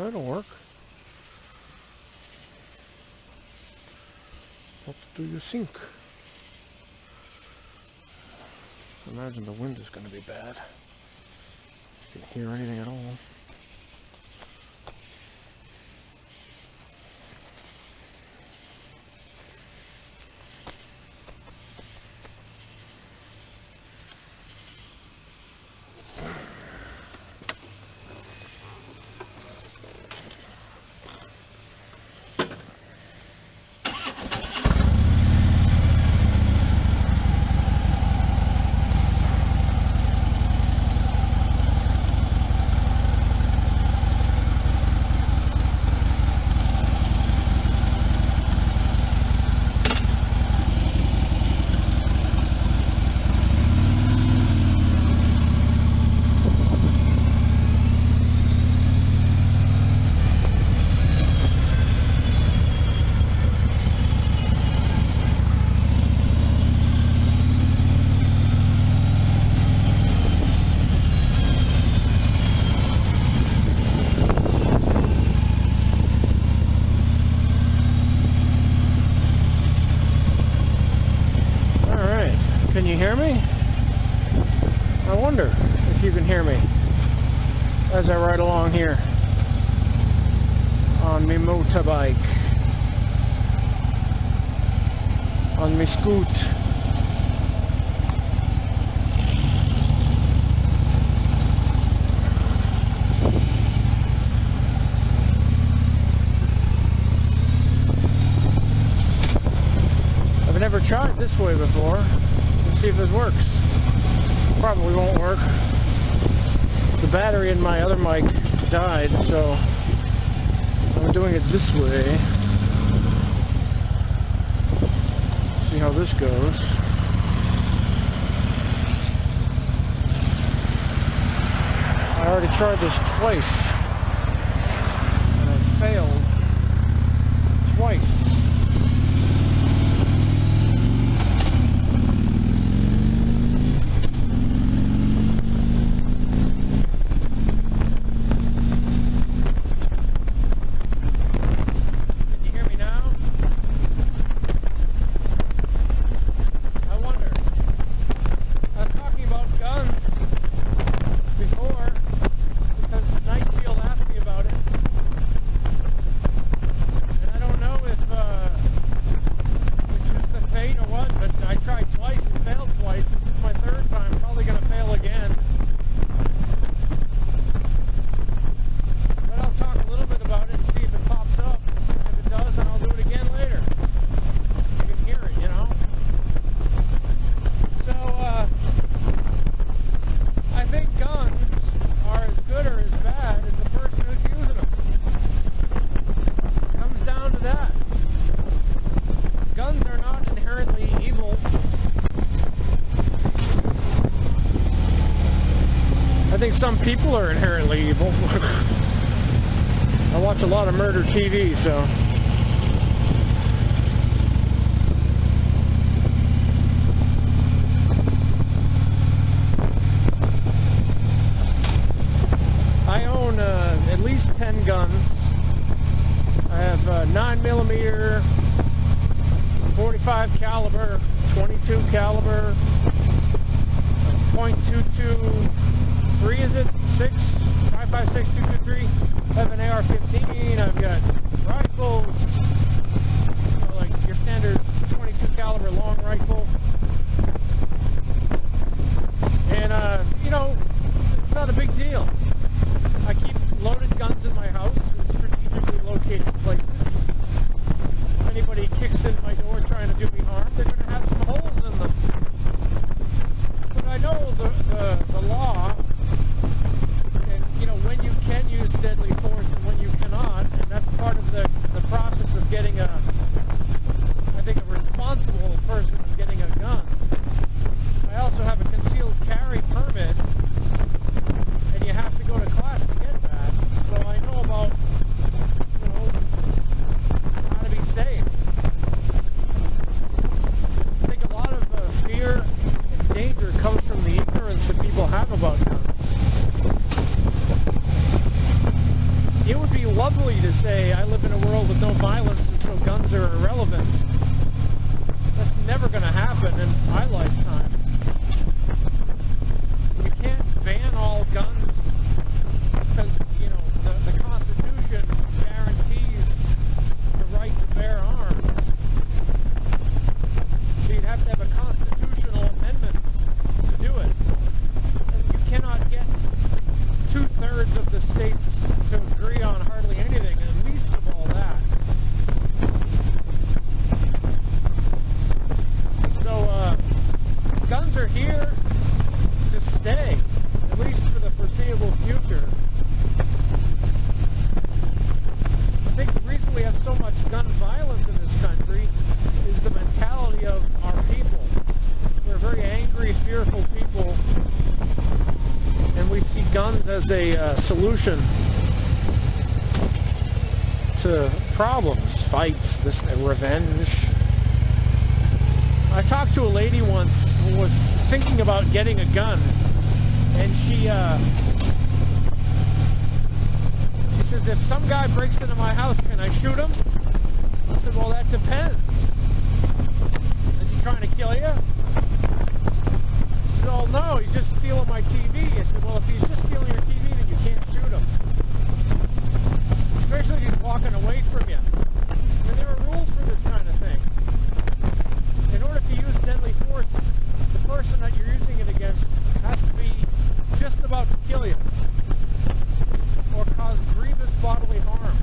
That'll work. What do you think? I imagine the wind is going to be bad. You can hear anything at all. Can you hear me? I wonder if you can hear me as I ride along here on my motorbike, on my scoot. I've never tried this way before. See if this works. Probably won't work. The battery in my other mic died, so I'm doing it this way. See how this goes. I already tried this twice, and I failed twice. I think some people are inherently evil. I watch a lot of murder TV, so. I own at least 10 guns. I have 9mm, .45 caliber, 22 caliber, .223, is it? 6, 5.56, 223. I have an AR-15. I've got rifles, you know, like your standard 22 caliber long rifle. And, you know, it's not a big deal. I keep loaded guns in my house in strategically located places. If anybody kicks in my door trying to do me harm, they're going to have some holes in them. But I know the law, and, you know, when you can use deadly force and when you cannot, and that's part of the process of getting a responsible person is getting a gun. I also have a concealed carry permit, and you have to go to class to get that. So I know about, you know, how to be safe. I think a lot of fear and danger comes from the ignorance that people have about guns. It would be lovely to say I live in a world with no violence and so guns are irrelevant. That's never going to happen in my lifetime. You can't ban all guns because, you know, the Constitution guarantees the right to bear arms. So you'd have to have a constitutional amendment to do it. And you cannot get 2/3 of the states to agree on hardly anything, and least of all that. So, guns are here to stay, at least for the foreseeable future. I think the reason we have so much gun violence in this country is the mentality of our people. We're very angry, fearful people, and we see guns as a solution to problems, fights, revenge. I talked to a lady once who was thinking about getting a gun, and she says, if some guy breaks into my house, can I shoot him? I said, well, that depends. Is he trying to kill you? She said, oh, no, he's just stealing my TV. I said, well, if he's just stealing your TV, then you can't shoot him. Especially if he's walking away from you. And there are rules for this kind of thing. In order to use deadly force, the person that you're using it against has to be just about to kill you or cause grievous bodily harm.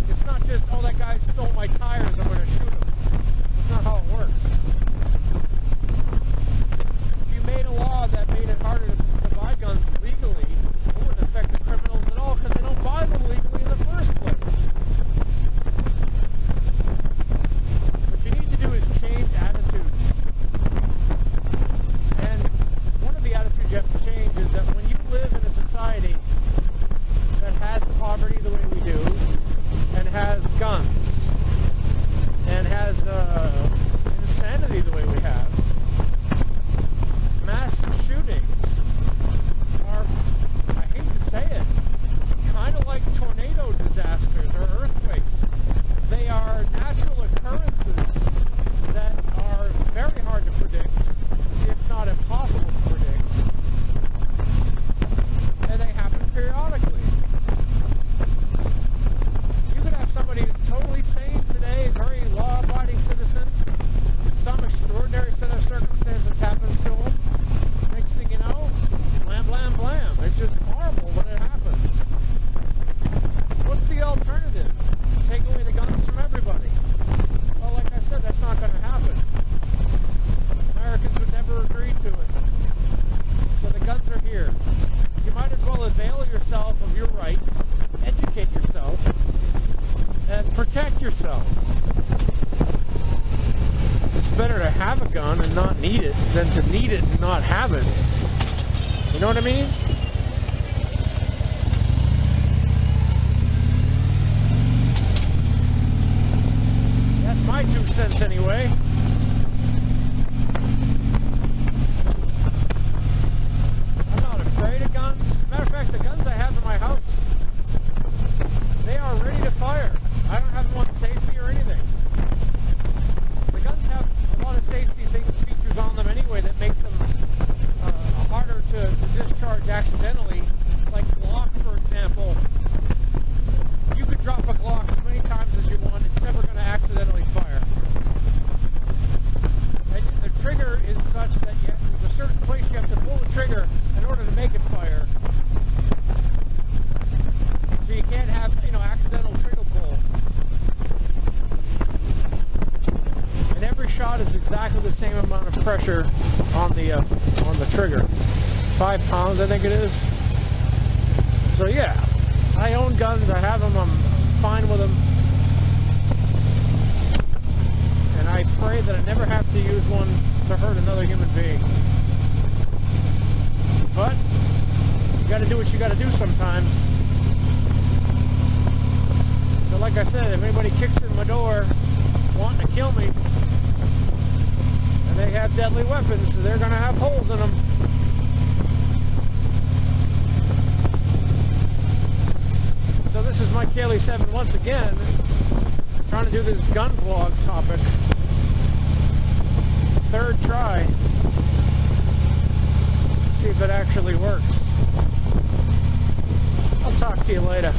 It's not just, oh, that guy stole my tires, I'm going to shoot him. That's not how it works. If you made a law that made it harder to buy guns legally, it wouldn't affect the criminals at all because they don't buy them legally in the first place. What you need to do is change attitudes. And one of the attitudes you have to change is that when you live in a society that has poverty the way we do, and has guns, and has insanity the way we have, mass shootings are, I hate to say it, kind of like tornado disasters or earthquakes. They are natural occurrences that are very hard to predict, if not impossible to predict, and they happen periodically. You could have somebody who's totally sane today, very law-abiding citizen, some extraordinary set of circumstances happens to them. Next thing you know, blam, blam, blam. It's just horrible when it happens. What's the alternative? Take away the guns from everybody. Well, like I said, that's not going to happen. Americans would never agree to it. So the guns are here. You might as well avail yourself of your rights, educate yourself, and protect yourself. It's better to have a gun and not need it than to need it and not have it. You know what I mean? That's my 2 cents anyway. I'm not afraid of guns. Matter of fact, the guns I have in my house, they are ready to fire. I don't have them on safety or anything. The exactly the same amount of pressure on the trigger. 5 pounds, I think it is. So yeah, I own guns. I have them. I'm fine with them. And I pray that I never have to use one to hurt another human being. But you got to do what you got to do sometimes. So like I said, if anybody kicks in my door wanting to kill me, and they have deadly weapons, so they're going to have holes in them. So this is Mike Cayley 7 once again, trying to do this gun vlog topic. 3rd try. See if it actually works. I'll talk to you later.